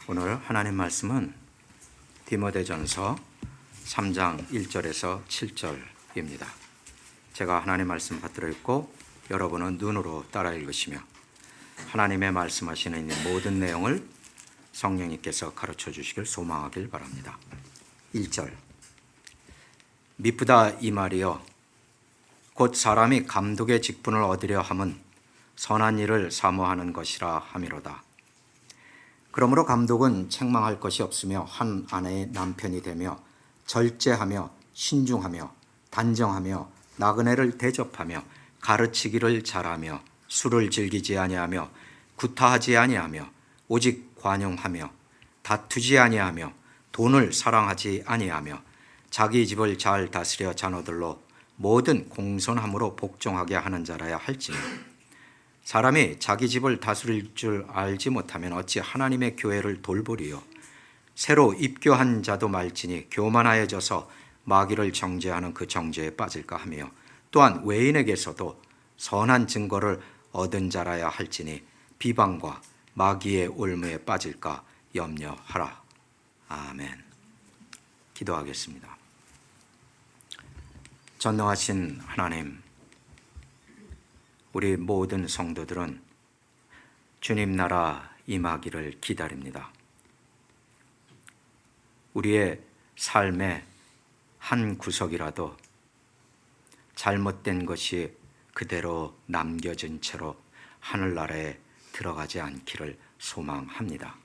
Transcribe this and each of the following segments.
오늘 하나님 말씀은 디모데전서 3장 1절에서 7절입니다. 제가 하나님 말씀 받들어 읽고 여러분은 눈으로 따라 읽으시며 하나님의 말씀하시는 이 모든 내용을 성령님께서 가르쳐 주시길 소망하길 바랍니다. 1절 미쁘다 이 말이여 곧 사람이 감독의 직분을 얻으려 함은 선한 일을 사모하는 것이라 함이로다. 그러므로 감독은 책망할 것이 없으며 한 아내의 남편이 되며 절제하며 신중하며 단정하며 나그네를 대접하며 가르치기를 잘하며 술을 즐기지 아니하며 구타하지 아니하며 오직 관용하며 다투지 아니하며 돈을 사랑하지 아니하며 자기 집을 잘 다스려 자녀들로 모든 공손함으로 복종하게 하는 자라야 할지니 사람이 자기 집을 다스릴 줄 알지 못하면 어찌 하나님의 교회를 돌보리요. 새로 입교한 자도 말지니 교만하여져서 마귀를 정죄하는 그 정죄에 빠질까 하며 또한 외인에게서도 선한 증거를 얻은 자라야 할지니 비방과 마귀의 올무에 빠질까 염려하라. 아멘. 기도하겠습니다. 전능하신 하나님, 우리 모든 성도들은 주님 나라 임하기를 기다립니다. 우리의 삶의 한 구석이라도 잘못된 것이 그대로 남겨진 채로 하늘나라에 들어가지 않기를 소망합니다.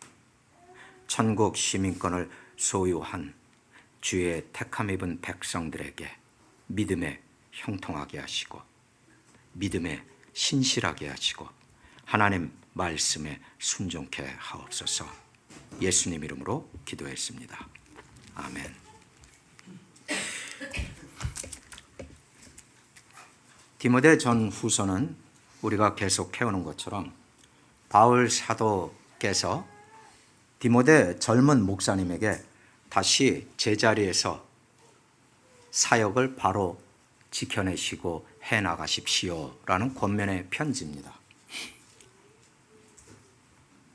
천국 시민권을 소유한 주의 택함 입은 백성들에게 믿음에 형통하게 하시고 믿음에 신실하게 하시고 하나님 말씀에 순종케 하옵소서. 예수님 이름으로 기도했습니다. 아멘. 디모데 전후서는 우리가 계속 해오는 것처럼 바울 사도께서 디모데 젊은 목사님에게 다시 제자리에서 사역을 바로 지켜내시고 해나가십시오라는 권면의 편지입니다.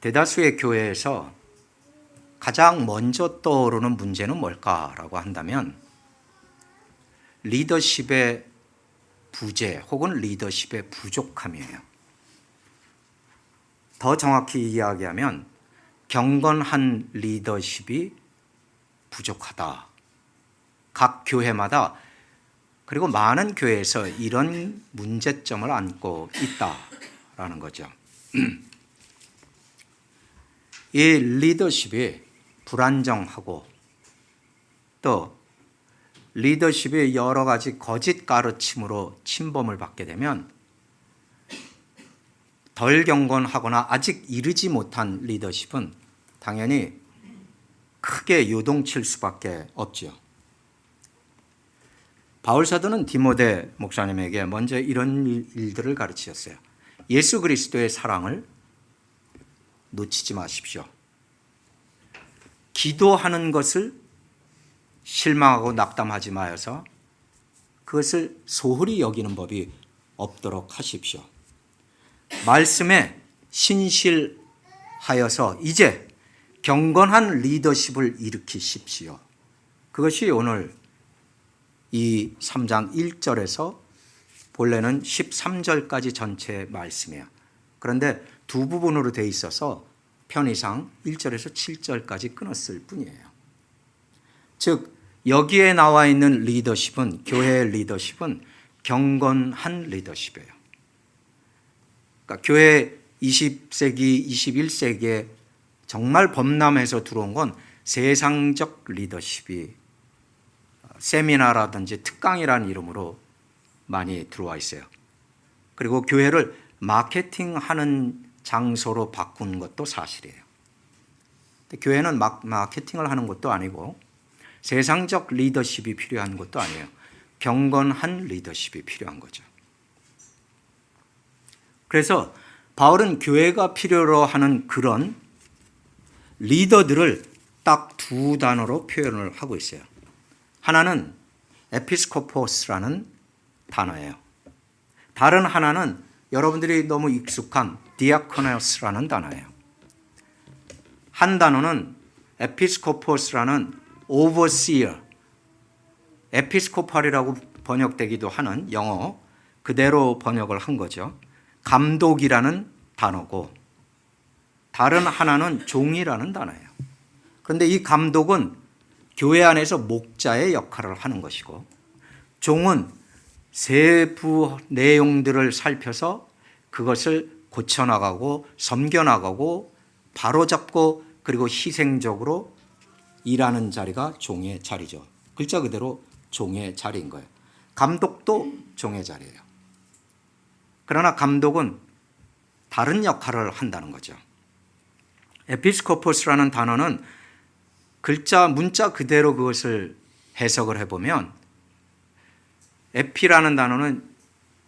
대다수의 교회에서 가장 먼저 떠오르는 문제는 뭘까라고 한다면 리더십의 부재 혹은 리더십의 부족함이에요. 더 정확히 이야기하면 경건한 리더십이 부족하다. 각 교회마다 그리고 많은 교회에서 이런 문제점을 안고 있다라는 거죠. 이 리더십이 불안정하고 또 리더십이 여러 가지 거짓 가르침으로 침범을 받게 되면 덜 경건하거나 아직 이르지 못한 리더십은 당연히 크게 요동칠 수밖에 없죠. 바울 사도는 디모데 목사님에게 먼저 이런 일들을 가르치셨어요. 예수 그리스도의 사랑을 놓치지 마십시오. 기도하는 것을 실망하고 낙담하지 마여서 그것을 소홀히 여기는 법이 없도록 하십시오. 말씀에 신실하여서 이제 경건한 리더십을 일으키십시오. 그것이 오늘 이 3장 1절에서 본래는 13절까지 전체 말씀이에요. 그런데 두 부분으로 되어 있어서 편의상 1절에서 7절까지 끊었을 뿐이에요. 즉 여기에 나와 있는 리더십은 교회의 리더십은 경건한 리더십이에요. 그러니까 교회 20세기, 21세기에 정말 범람해서 들어온 건 세상적 리더십이 세미나라든지 특강이라는 이름으로 많이 들어와 있어요. 그리고 교회를 마케팅하는 장소로 바꾼 것도 사실이에요. 교회는 마케팅을 하는 것도 아니고 세상적 리더십이 필요한 것도 아니에요. 경건한 리더십이 필요한 거죠. 그래서 바울은 교회가 필요로 하는 그런 리더들을 딱 두 단어로 표현을 하고 있어요. 하나는 에피스코포스라는 단어예요. 다른 하나는 여러분들이 너무 익숙한 디아코노스라는 단어예요. 한 단어는 에피스코포스라는 overseer, 에피스코팔이라고 번역되기도 하는 영어 그대로 번역을 한 거죠. 감독이라는 단어고 다른 하나는 종이라는 단어예요. 그런데 이 감독은 교회 안에서 목자의 역할을 하는 것이고 종은 세부 내용들을 살펴서 그것을 고쳐나가고 섬겨나가고 바로잡고 그리고 희생적으로 일하는 자리가 종의 자리죠. 글자 그대로 종의 자리인 거예요. 감독도 종의 자리예요. 그러나 감독은 다른 역할을 한다는 거죠. 에피스코포스라는 단어는 글자 문자 그대로 그것을 해석을 해보면 에피라는 단어는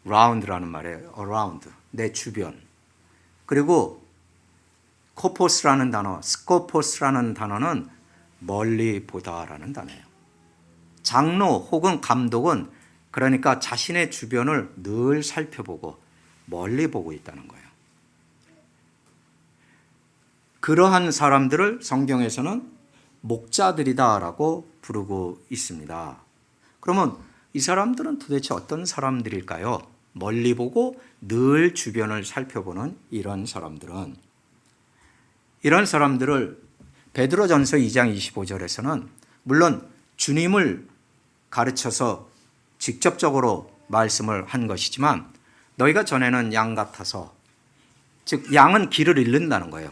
라운드라는 말이에요. around, 내 주변. 그리고 코포스라는 단어, 스코포스라는 단어는 멀리 보다라는 단어예요. 장로 혹은 감독은 그러니까 자신의 주변을 늘 살펴보고 멀리 보고 있다는 거예요. 그러한 사람들을 성경에서는 목자들이다라고 부르고 있습니다. 그러면 이 사람들은 도대체 어떤 사람들일까요? 멀리 보고 늘 주변을 살펴보는 이런 사람들을 베드로전서 2장 25절에서는 물론 주님을 가르쳐서 직접적으로 말씀을 한 것이지만 너희가 전에는 양 같아서, 즉 양은 길을 잃는다는 거예요.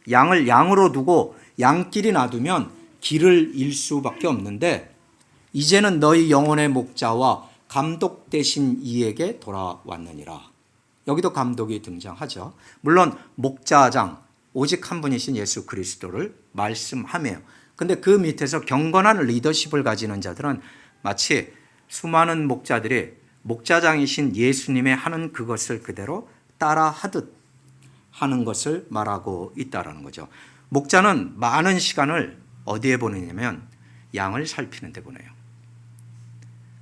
양을 양으로 두고 양끼리 놔두면 길을 잃을 수밖에 없는데 이제는 너희 영혼의 목자와 감독 되신 이에게 돌아왔느니라. 여기도 감독이 등장하죠. 물론 목자장 오직 한 분이신 예수 그리스도를 말씀하며, 근데 그 밑에서 경건한 리더십을 가지는 자들은 마치 수많은 목자들이 목자장이신 예수님의 하는 그것을 그대로 따라 하듯 하는 것을 말하고 있다는 거죠. 목자는 많은 시간을 어디에 보내냐면 양을 살피는 데 보내요.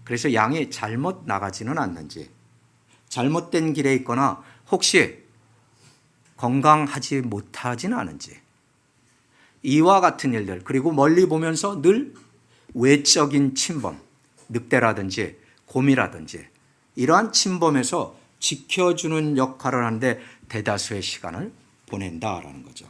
그래서 양이 잘못 나가지는 않는지, 잘못된 길에 있거나 혹시 건강하지 못하지는 않은지, 이와 같은 일들, 그리고 멀리 보면서 늘 외적인 침범, 늑대라든지 곰이라든지 이러한 침범에서 지켜주는 역할을 하는데 대다수의 시간을 보낸다라는 거죠.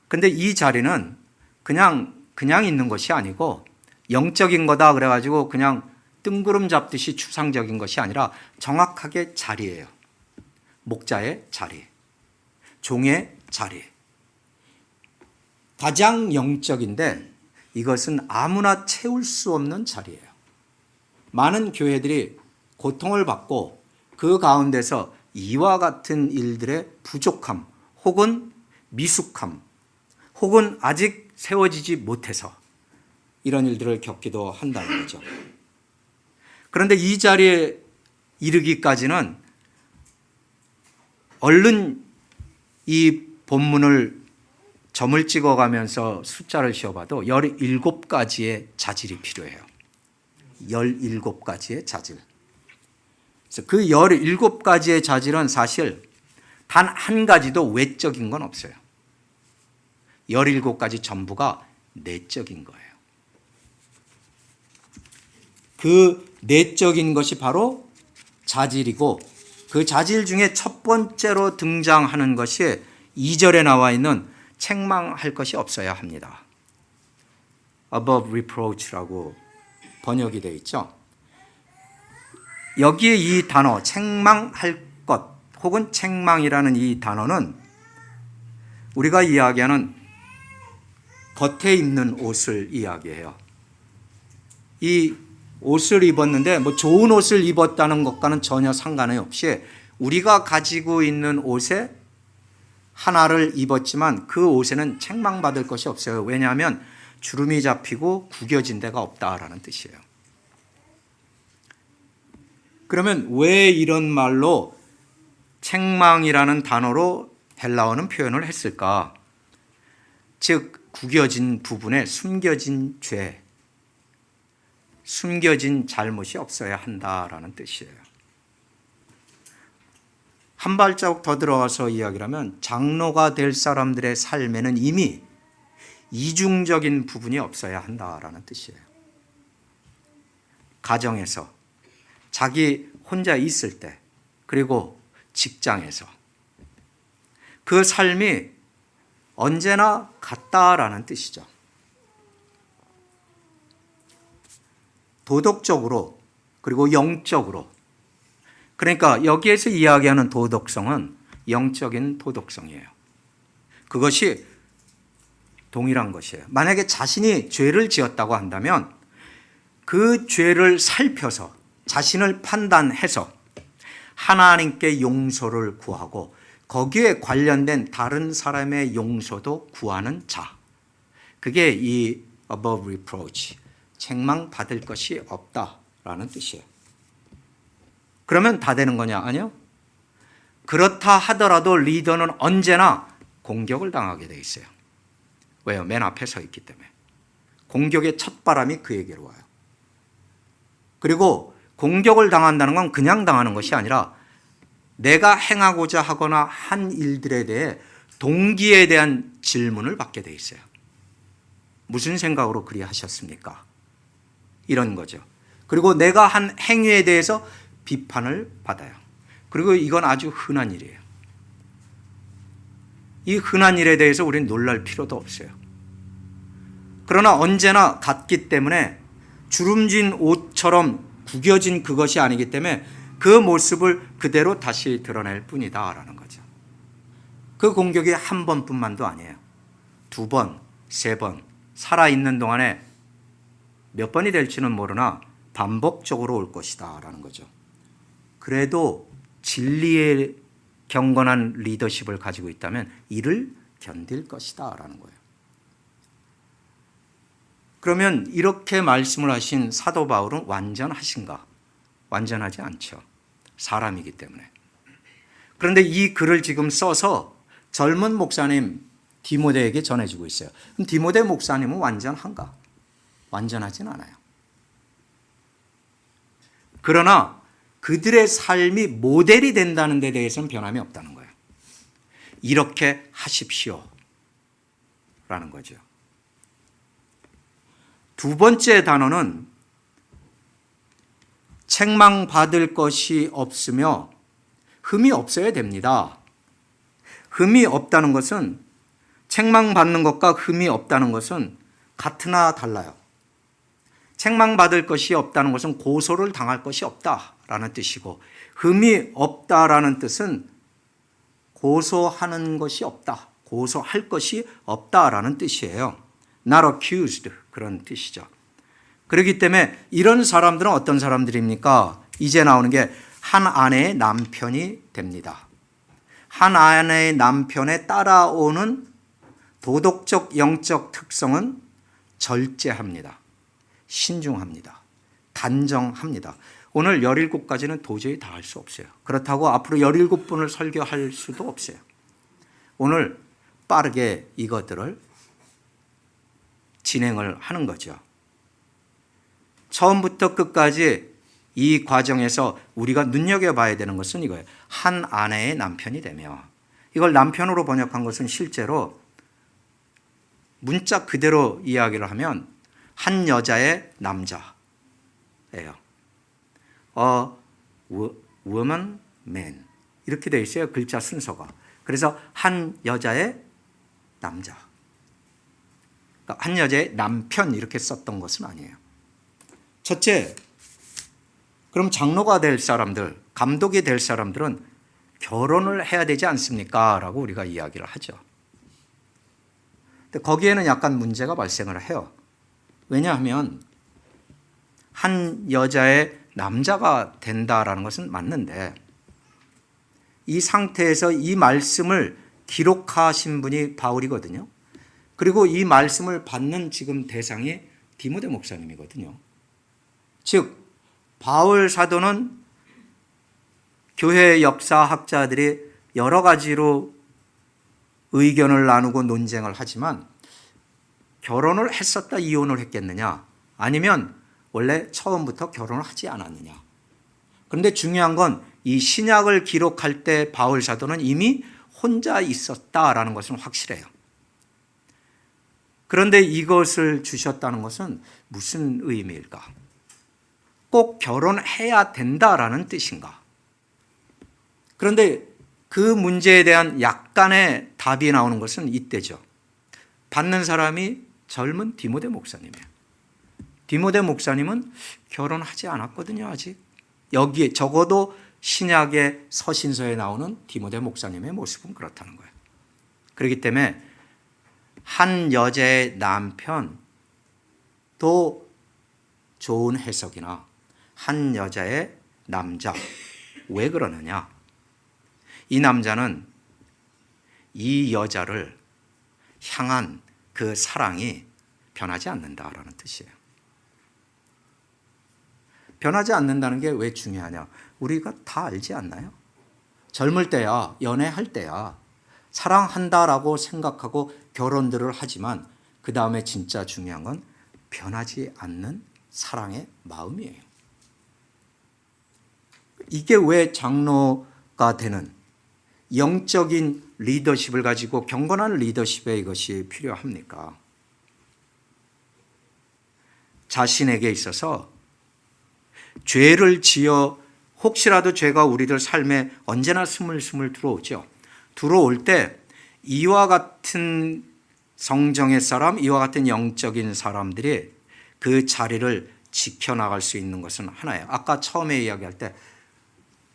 근데 이 자리는 그냥 있는 것이 아니고 영적인 거다 그래가지고 그냥 뜬구름 잡듯이 추상적인 것이 아니라 정확하게 자리예요. 목자의 자리, 종의 자리. 가장 영적인데 이것은 아무나 채울 수 없는 자리예요. 많은 교회들이 고통을 받고 그 가운데서 이와 같은 일들의 부족함 혹은 미숙함 혹은 아직 세워지지 못해서 이런 일들을 겪기도 한다는 거죠. 그런데 이 자리에 이르기까지는 얼른 이 본문을 점을 찍어가면서 숫자를 씌워봐도 17가지의 자질이 필요해요. 17가지의 자질. 그래서 그 17가지의 자질은 사실 단 한 가지도 외적인 건 없어요. 17가지 전부가 내적인 거예요. 그 내적인 것이 바로 자질이고 그 자질 중에 첫 번째로 등장하는 것이 2절에 나와 있는 책망할 것이 없어야 합니다. above reproach라고 번역이 되어 있죠. 여기에 이 단어 책망할 것 혹은 책망이라는 이 단어는 우리가 이야기하는 겉에 입는 옷을 이야기해요. 이 옷을 입었는데 뭐 좋은 옷을 입었다는 것과는 전혀 상관이 없이 우리가 가지고 있는 옷에 하나를 입었지만 그 옷에는 책망받을 것이 없어요. 왜냐하면 주름이 잡히고 구겨진 데가 없다라는 뜻이에요. 그러면 왜 이런 말로 책망이라는 단어로 헬라어는 표현을 했을까? 즉 구겨진 부분에 숨겨진 죄, 숨겨진 잘못이 없어야 한다라는 뜻이에요. 한 발자국 더 들어가서 이야기를 하면 장로가 될 사람들의 삶에는 이미 이중적인 부분이 없어야 한다라는 뜻이에요. 가정에서, 자기 혼자 있을 때, 그리고 직장에서 그 삶이 언제나 같다라는 뜻이죠. 도덕적으로 그리고 영적으로. 그러니까 여기에서 이야기하는 도덕성은 영적인 도덕성이에요. 그것이 동일한 것이에요. 만약에 자신이 죄를 지었다고 한다면 그 죄를 살펴서 자신을 판단해서 하나님께 용서를 구하고 거기에 관련된 다른 사람의 용서도 구하는 자. 그게 이 above reproach, 책망받을 것이 없다라는 뜻이에요. 그러면 다 되는 거냐? 아니요. 그렇다 하더라도 리더는 언제나 공격을 당하게 돼 있어요. 왜요? 맨 앞에 서 있기 때문에. 공격의 첫 바람이 그에게로 와요. 그리고 공격을 당한다는 건 그냥 당하는 것이 아니라 내가 행하고자 하거나 한 일들에 대해 동기에 대한 질문을 받게 돼 있어요. 무슨 생각으로 그리하셨습니까? 이런 거죠. 그리고 내가 한 행위에 대해서 비판을 받아요. 그리고 이건 아주 흔한 일이에요. 이 흔한 일에 대해서 우리는 놀랄 필요도 없어요. 그러나 언제나 같기 때문에 주름진 옷처럼 구겨진 그것이 아니기 때문에 그 모습을 그대로 다시 드러낼 뿐이다라는 거죠. 그 공격이 한 번뿐만도 아니에요. 2번, 3번 살아있는 동안에 몇 번이 될지는 모르나 반복적으로 올 것이다라는 거죠. 그래도 진리의 경건한 리더십을 가지고 있다면 이를 견딜 것이다라는 거예요. 그러면 이렇게 말씀을 하신 사도 바울은 완전하신가? 완전하지 않죠. 사람이기 때문에. 그런데 이 글을 지금 써서 젊은 목사님 디모데에게 전해주고 있어요. 그럼 디모데 목사님은 완전한가? 완전하진 않아요. 그러나 그들의 삶이 모델이 된다는 데 대해서는 변함이 없다는 거예요. 이렇게 하십시오 라는 거죠. 두 번째 단어는 책망받을 것이 없으며 흠이 없어야 됩니다. 흠이 없다는 것은, 책망받는 것과 흠이 없다는 것은 같으나 달라요. 책망받을 것이 없다는 것은 고소를 당할 것이 없다라는 뜻이고, 흠이 없다라는 뜻은 고소하는 것이 없다, 고소할 것이 없다라는 뜻이에요. Not accused, 그런 뜻이죠. 그렇기 때문에 이런 사람들은 어떤 사람들입니까? 이제 나오는 게 한 아내의 남편이 됩니다. 한 아내의 남편에 따라오는 도덕적 영적 특성은 절제합니다. 신중합니다. 단정합니다. 오늘 17가지는 도저히 다 할 수 없어요. 그렇다고 앞으로 17분을 설교할 수도 없어요. 오늘 빠르게 이것들을 진행을 하는 거죠. 처음부터 끝까지 이 과정에서 우리가 눈여겨봐야 되는 것은 이거예요. 한 아내의 남편이 되며, 이걸 남편으로 번역한 것은 실제로 문자 그대로 이야기를 하면 한 여자의 남자예요. A woman, man 이렇게 되어 있어요. 글자 순서가. 그래서 한 여자의 남자, 그러니까 한 여자의 남편 이렇게 썼던 것은 아니에요. 첫째, 그럼 장로가 될 사람들, 감독이 될 사람들은 결혼을 해야 되지 않습니까? 라고 우리가 이야기를 하죠. 근데 거기에는 약간 문제가 발생을 해요. 왜냐하면 한 여자의 남자가 된다라는 것은 맞는데, 이 상태에서 이 말씀을 기록하신 분이 바울이거든요. 그리고 이 말씀을 받는 지금 대상이 디모데 목사님이거든요. 즉 바울 사도는 교회 역사학자들이 여러 가지로 의견을 나누고 논쟁을 하지만, 결혼을 했었다 이혼을 했겠느냐, 아니면 원래 처음부터 결혼을 하지 않았느냐, 그런데 중요한 건 이 신약을 기록할 때 바울 사도는 이미 혼자 있었다라는 것은 확실해요. 그런데 이것을 주셨다는 것은 무슨 의미일까? 꼭 결혼해야 된다라는 뜻인가? 그런데 그 문제에 대한 약간의 답이 나오는 것은 이때죠. 받는 사람이 젊은 디모데 목사님이에요. 디모데 목사님은 결혼하지 않았거든요, 아직. 여기에 적어도 신약의 서신서에 나오는 디모데 목사님의 모습은 그렇다는 거예요. 그렇기 때문에 한 여자의 남편도 좋은 해석이나 한 여자의 남자, 왜 그러느냐? 이 남자는 이 여자를 향한 그 사랑이 변하지 않는다라는 뜻이에요. 변하지 않는다는 게 왜 중요하냐? 우리가 다 알지 않나요? 젊을 때야, 연애할 때야 사랑한다라고 생각하고 결혼들을 하지만 그 다음에 진짜 중요한 건 변하지 않는 사랑의 마음이에요. 이게 왜 장로가 되는 영적인 리더십을 가지고 경건한 리더십에 이것이 필요합니까? 자신에게 있어서 죄를 지어 혹시라도 죄가 우리들 삶에 언제나 스물스물 들어오죠. 들어올 때 이와 같은 성정의 사람, 이와 같은 영적인 사람들이 그 자리를 지켜나갈 수 있는 것은 하나예요. 아까 처음에 이야기할 때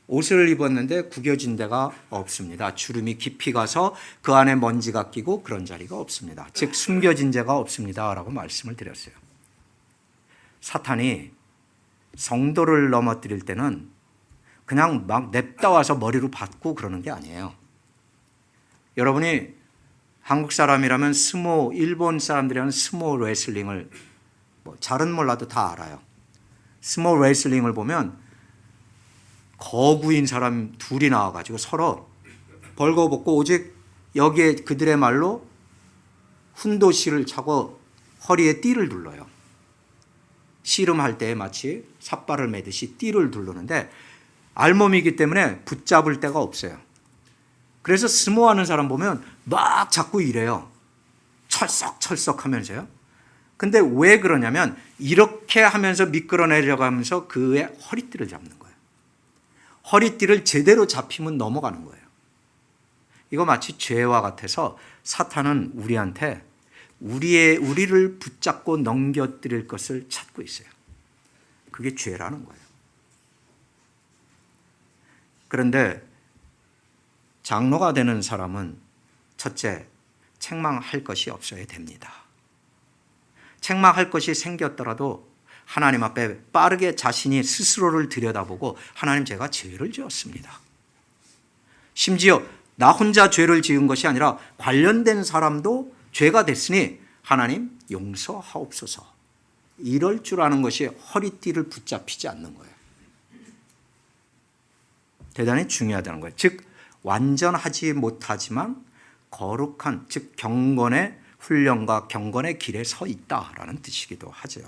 옷을 입었는데 구겨진 데가 없습니다. 주름이 깊이 가서 그 안에 먼지가 끼고 그런 자리가 없습니다. 즉 숨겨진 데가 없습니다 라고 말씀을 드렸어요. 사탄이 성도를 넘어뜨릴 때는 그냥 막 냅다 와서 머리로 받고 그러는 게 아니에요. 여러분이 한국 사람이라면 스모, 일본 사람들이라면 스모 레슬링을 잘은 몰라도 다 알아요. 스모 레슬링을 보면 거구인 사람 둘이 나와가지고 서로 벌거벗고 오직 여기에 그들의 말로 훈도실을 차고 허리에 띠를 둘러요. 씨름할 때 마치 삿발을 매듯이 띠를 두르는데 알몸이기 때문에 붙잡을 데가 없어요. 그래서 스모하는 사람 보면 막 자꾸 이래요. 철썩철썩 하면서요. 근데 왜 그러냐면 이렇게 하면서 미끄러 내려가면서 그의 허리띠를 잡는 거예요. 허리띠를 제대로 잡히면 넘어가는 거예요. 이거 마치 죄와 같아서 사탄은 우리한테 우리를 붙잡고 넘겨뜨릴 것을 찾고 있어요. 그게 죄라는 거예요. 그런데 장로가 되는 사람은 첫째, 책망할 것이 없어야 됩니다. 책망할 것이 생겼더라도 하나님 앞에 빠르게 자신이 스스로를 들여다보고 하나님 제가 죄를 지었습니다. 심지어 나 혼자 죄를 지은 것이 아니라 관련된 사람도 죄가 됐으니 하나님 용서하옵소서. 이럴 줄 아는 것이 허리띠를 붙잡히지 않는 거예요. 대단히 중요하다는 거예요. 즉 완전하지 못하지만 거룩한 즉 경건의 훈련과 경건의 길에 서 있다라는 뜻이기도 하죠.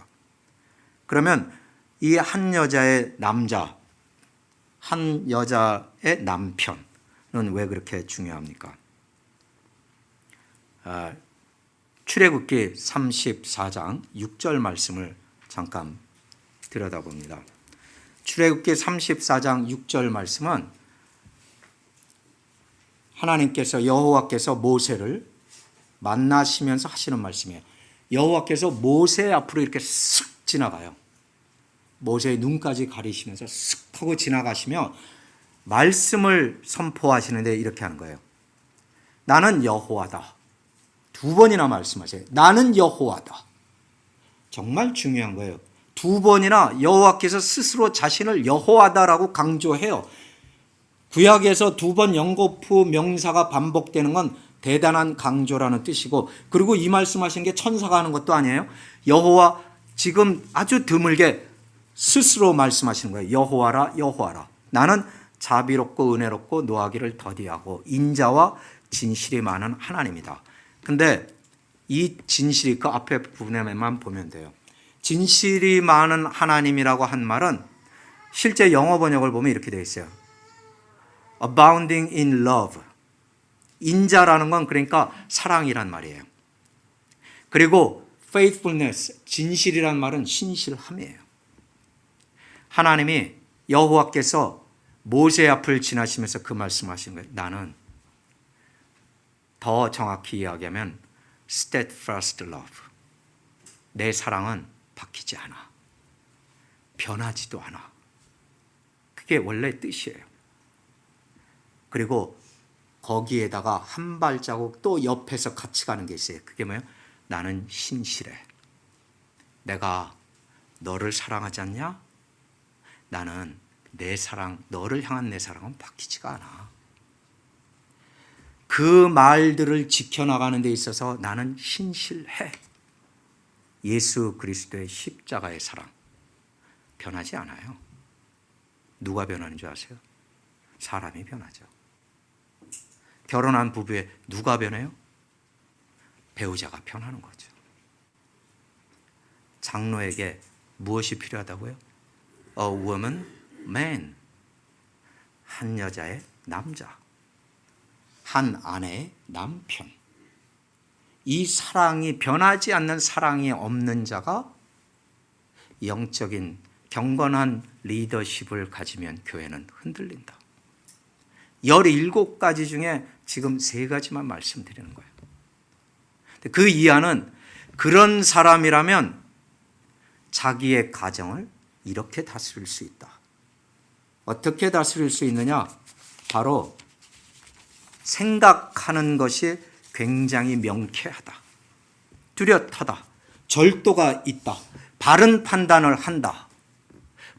그러면 이 한 여자의 남자, 한 여자의 남편은 왜 그렇게 중요합니까? 출애굽기 34장 6절 말씀을 잠깐 들여다봅니다. 출애굽기 34장 6절 말씀은 하나님께서 여호와께서 모세를 만나시면서 하시는 말씀이에요. 여호와께서 모세 앞으로 이렇게 쓱 지나가요. 모세의 눈까지 가리시면서 쓱 하고 지나가시며 말씀을 선포하시는데 이렇게 하는 거예요. 나는 여호와다. 두 번이나 말씀하세요. 나는 여호와다. 정말 중요한 거예요. 두 번이나 여호와께서 스스로 자신을 여호와다라고 강조해요. 구약에서 두 번 연거푸 명사가 반복되는 건 대단한 강조라는 뜻이고, 그리고 이 말씀하시는 게 천사가 하는 것도 아니에요. 여호와 지금 아주 드물게 스스로 말씀하시는 거예요. 여호와라 여호와라. 나는 자비롭고 은혜롭고 노하기를 더디하고 인자와 진실이 많은 하나님이다. 근데 이 진실이 그 앞에 부분에만 보면 돼요. 진실이 많은 하나님이라고 한 말은 실제 영어 번역을 보면 이렇게 되어 있어요. Abounding in love. 인자라는 건 그러니까 사랑이란 말이에요. 그리고 faithfulness, 진실이란 말은 신실함이에요. 하나님이 여호와께서 모세 앞을 지나시면서 그 말씀하신 거예요. 나는 더 정확히 이야기하면 steadfast love. 내 사랑은 바뀌지 않아. 변하지도 않아. 그게 원래 뜻이에요. 그리고 거기에다가 한 발자국 또 옆에서 같이 가는 게 있어요. 그게 뭐예요? 나는 신실해. 내가 너를 사랑하지 않냐? 나는 내 사랑, 너를 향한 내 사랑은 바뀌지가 않아. 그 말들을 지켜나가는 데 있어서 나는 신실해. 예수 그리스도의 십자가의 사랑 변하지 않아요. 누가 변하는 줄 아세요? 사람이 변하죠. 결혼한 부부에 누가 변해요? 배우자가 변하는 거죠. 장로에게 무엇이 필요하다고요? A woman, man. 한 여자의 남자. 한 아내의 남편. 이 사랑이 변하지 않는 사랑이 없는 자가 영적인 경건한 리더십을 가지면 교회는 흔들린다. 17가지 중에 지금 3가지만 말씀드리는 거예요. 그 이하는 그런 사람이라면 자기의 가정을 이렇게 다스릴 수 있다. 어떻게 다스릴 수 있느냐? 바로 생각하는 것이 굉장히 명쾌하다. 뚜렷하다. 절도가 있다. 바른 판단을 한다.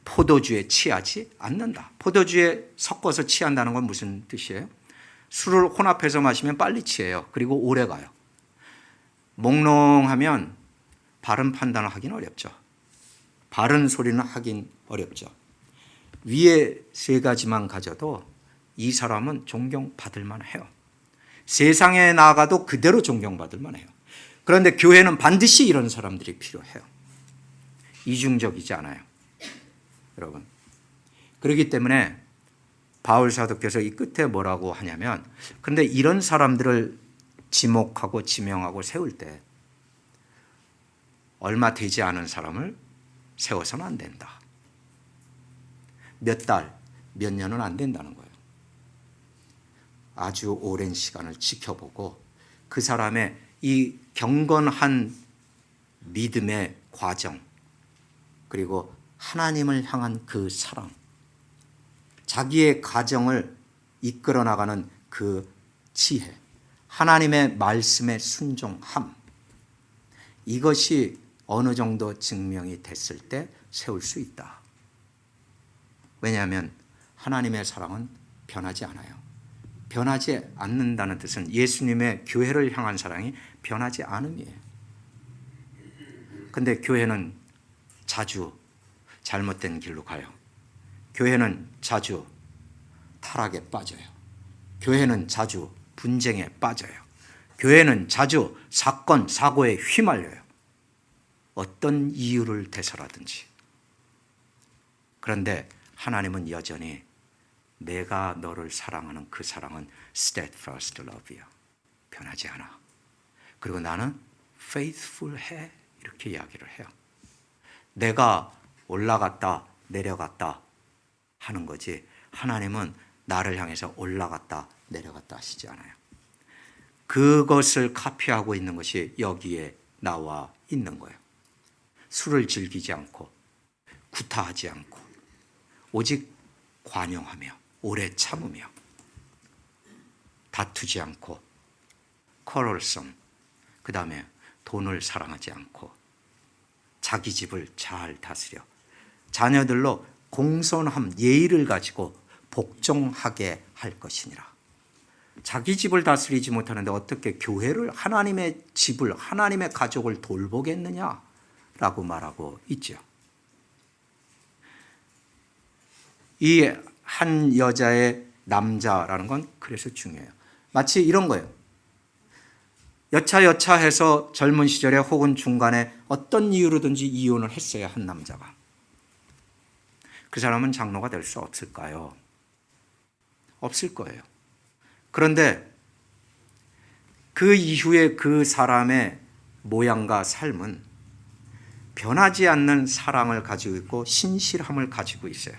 포도주에 취하지 않는다. 포도주에 섞어서 취한다는 건 무슨 뜻이에요? 술을 혼합해서 마시면 빨리 취해요. 그리고 오래 가요. 몽롱하면 바른 판단을 하긴 어렵죠. 바른 소리는 하긴 어렵죠. 위에 3가지만 가져도 이 사람은 존경받을 만해요. 세상에 나가도 그대로 존경받을 만해요. 그런데 교회는 반드시 이런 사람들이 필요해요. 이중적이지 않아요. 여러분. 그렇기 때문에 바울 사도께서 이 끝에 뭐라고 하냐면, 그런데 이런 사람들을 지목하고 지명하고 세울 때 얼마 되지 않은 사람을 세워서는 안 된다. 몇 달, 몇 년은 안 된다는 거예요. 아주 오랜 시간을 지켜보고 그 사람의 이 경건한 믿음의 과정, 그리고 하나님을 향한 그 사랑, 자기의 가정을 이끌어 나가는 그 지혜, 하나님의 말씀의 순종함, 이것이 어느 정도 증명이 됐을 때 세울 수 있다. 왜냐하면 하나님의 사랑은 변하지 않아요. 변하지 않는다는 뜻은 예수님의 교회를 향한 사랑이 변하지 않음이에요. 그런데 교회는 자주 잘못된 길로 가요. 교회는 자주 타락에 빠져요. 교회는 자주 분쟁에 빠져요. 교회는 자주 사건, 사고에 휘말려요. 어떤 이유를 대서라든지. 그런데 하나님은 여전히 내가 너를 사랑하는 그 사랑은 steadfast love야. 변하지 않아. 그리고 나는 faithful해. 이렇게 이야기를 해요. 내가 올라갔다 내려갔다 하는 거지, 하나님은 나를 향해서 올라갔다 내려갔다 하시지 않아요. 그것을 카피하고 있는 것이 여기에 나와 있는 거예요. 술을 즐기지 않고 구타하지 않고 오직 관용하며 오래 참으며 다투지 않고 쿼럴성, 그 다음에 돈을 사랑하지 않고 자기 집을 잘 다스려 자녀들로 공손함, 예의를 가지고 복종하게 할 것이니라. 자기 집을 다스리지 못하는데 어떻게 교회를, 하나님의 집을, 하나님의 가족을 돌보겠느냐라고 말하고 있죠. 이 한 여자의 남자라는 건 그래서 중요해요. 마치 이런 거예요. 여차여차해서 젊은 시절에 혹은 중간에 어떤 이유로든지 이혼을 했어요, 한 남자가. 그 사람은 장로가 될 수 없을까요? 없을 거예요. 그런데 그 이후에 그 사람의 모양과 삶은 변하지 않는 사랑을 가지고 있고 신실함을 가지고 있어요.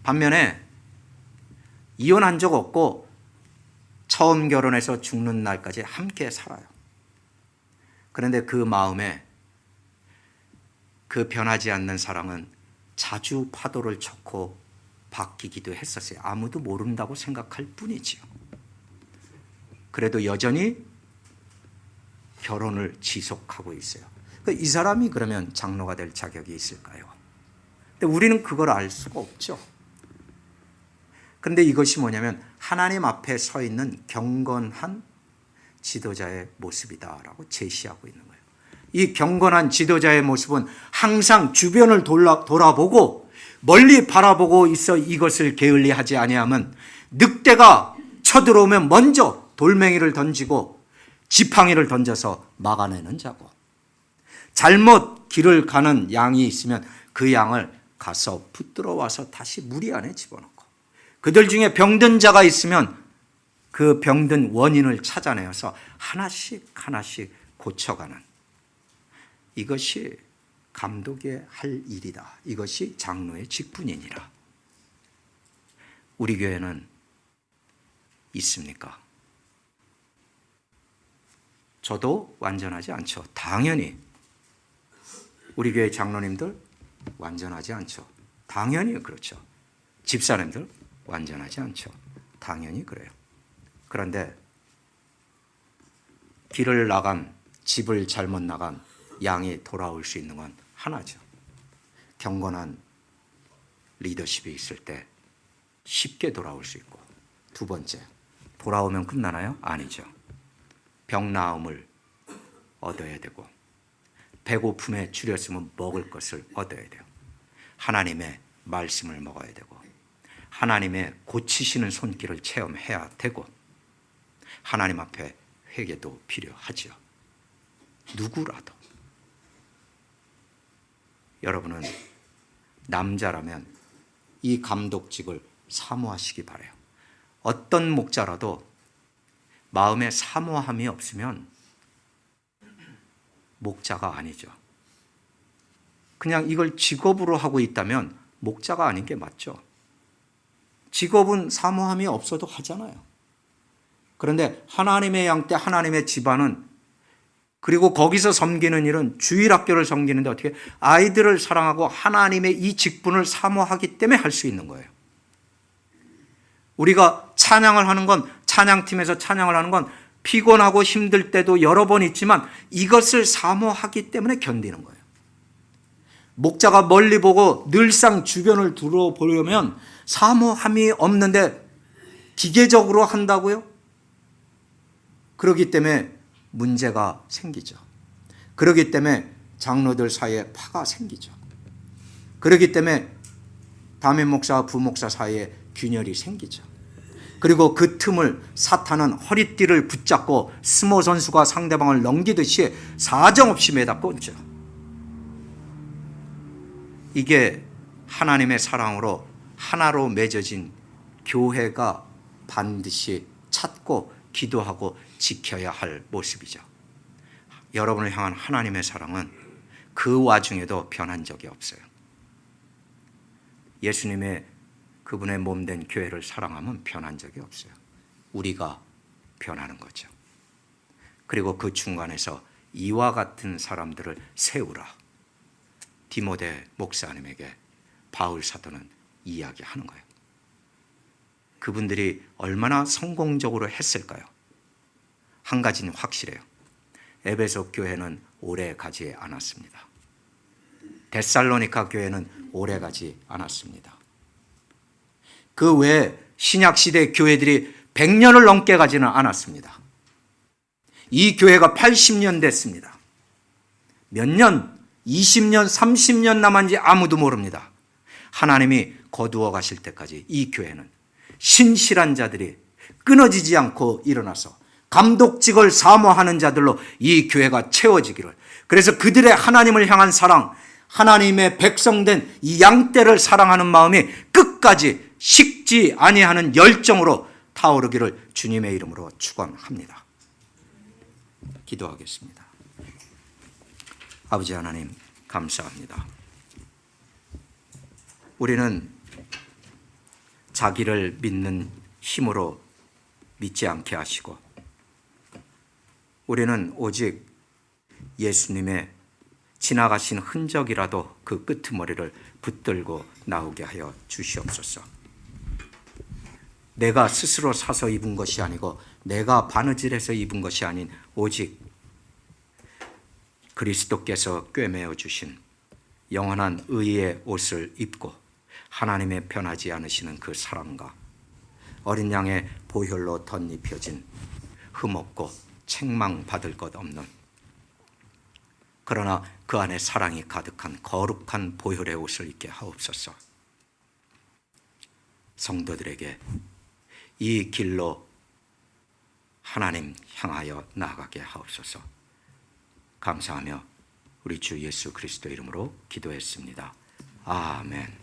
반면에 이혼한 적 없고 처음 결혼해서 죽는 날까지 함께 살아요. 그런데 그 마음에 그 변하지 않는 사랑은 자주 파도를 쳤고 바뀌기도 했었어요. 아무도 모른다고 생각할 뿐이지요. 그래도 여전히 결혼을 지속하고 있어요. 이 사람이 그러면 장로가 될 자격이 있을까요? 근데 우리는 그걸 알 수가 없죠. 그런데 이것이 뭐냐면 하나님 앞에 서 있는 경건한 지도자의 모습이다라고 제시하고 있는 거예요. 이 경건한 지도자의 모습은 항상 주변을 돌아보고 멀리 바라보고 있어 이것을 게을리하지 아니하면 늑대가 쳐들어오면 먼저 돌멩이를 던지고 지팡이를 던져서 막아내는 자고, 잘못 길을 가는 양이 있으면 그 양을 가서 붙들어 와서 다시 무리 안에 집어넣고, 그들 중에 병든 자가 있으면 그 병든 원인을 찾아내어서 하나씩 하나씩 고쳐가는, 이것이 감독의 할 일이다. 이것이 장로의 직분이니라. 우리 교회는 있습니까? 저도 완전하지 않죠. 당연히 우리 교회 장로님들 완전하지 않죠. 당연히 그렇죠. 집사님들 완전하지 않죠. 당연히 그래요. 그런데 길을 나간, 집을 잘못 나간 양이 돌아올 수 있는 건 하나죠. 경건한 리더십이 있을 때 쉽게 돌아올 수 있고, 두 번째, 돌아오면 끝나나요? 아니죠. 병 나음을 얻어야 되고, 배고픔에 줄였으면 먹을 것을 얻어야 돼요. 하나님의 말씀을 먹어야 되고, 하나님의 고치시는 손길을 체험해야 되고, 하나님 앞에 회개도 필요하죠. 누구라도. 여러분은 남자라면 이 감독직을 사모하시기 바라요. 어떤 목자라도 마음에 사모함이 없으면 목자가 아니죠. 그냥 이걸 직업으로 하고 있다면 목자가 아닌 게 맞죠. 직업은 사모함이 없어도 하잖아요. 그런데 하나님의 양 때 하나님의 집안은, 그리고 거기서 섬기는 일은 주일학교를 섬기는데 어떻게 아이들을 사랑하고 하나님의 이 직분을 사모하기 때문에 할 수 있는 거예요. 우리가 찬양을 하는 건, 찬양팀에서 찬양을 하는 건 피곤하고 힘들 때도 여러 번 있지만 이것을 사모하기 때문에 견디는 거예요. 목자가 멀리 보고 늘상 주변을 둘러보려면 사모함이 없는데 기계적으로 한다고요? 그렇기 때문에 문제가 생기죠. 그렇기 때문에 장로들 사이에 파가 생기죠. 그렇기 때문에 담임 목사와 부목사 사이에 균열이 생기죠. 그리고 그 틈을 사탄은 허리띠를 붙잡고 스모 선수가 상대방을 넘기듯이 사정없이 매다 꽂죠. 이게 하나님의 사랑으로 하나로 맺어진 교회가 반드시 찾고 기도하고 지켜야 할 모습이죠. 여러분을 향한 하나님의 사랑은 그 와중에도 변한 적이 없어요. 예수님의 그분의 몸된 교회를 사랑하면 변한 적이 없어요. 우리가 변하는 거죠. 그리고 그 중간에서 이와 같은 사람들을 세우라. 디모데 목사님에게 바울 사도는 이야기하는 거예요. 그분들이 얼마나 성공적으로 했을까요? 한 가지는 확실해요. 에베소 교회는 오래 가지 않았습니다. 데살로니가 교회는 오래 가지 않았습니다. 그 외에 신약시대 교회들이 100년을 넘게 가지는 않았습니다. 이 교회가 80년 됐습니다. 몇 년, 20년, 30년 남았는지 아무도 모릅니다. 하나님이 거두어 가실 때까지 이 교회는 신실한 자들이 끊어지지 않고 일어나서 감독직을 사모하는 자들로 이 교회가 채워지기를, 그래서 그들의 하나님을 향한 사랑, 하나님의 백성된 이 양떼를 사랑하는 마음이 끝까지 식지 아니하는 열정으로 타오르기를 주님의 이름으로 축원합니다. 기도하겠습니다. 아버지 하나님, 감사합니다. 우리는 자기를 믿는 힘으로 믿지 않게 하시고, 우리는 오직 예수님의 지나가신 흔적이라도 그 끄트머리를 붙들고 나오게 하여 주시옵소서. 내가 스스로 사서 입은 것이 아니고 내가 바느질해서 입은 것이 아닌 오직 그리스도께서 꿰매어 주신 영원한 의의 옷을 입고 하나님의 변하지 않으시는 그 사랑과 어린 양의 보혈로 덧입혀진 흠없고 책망받을 것 없는, 그러나 그 안에 사랑이 가득한 거룩한 보혈의 옷을 입게 하옵소서. 성도들에게 이 길로 하나님 향하여 나아가게 하옵소서. 감사하며 우리 주 예수 그리스도 이름으로 기도했습니다. 아멘.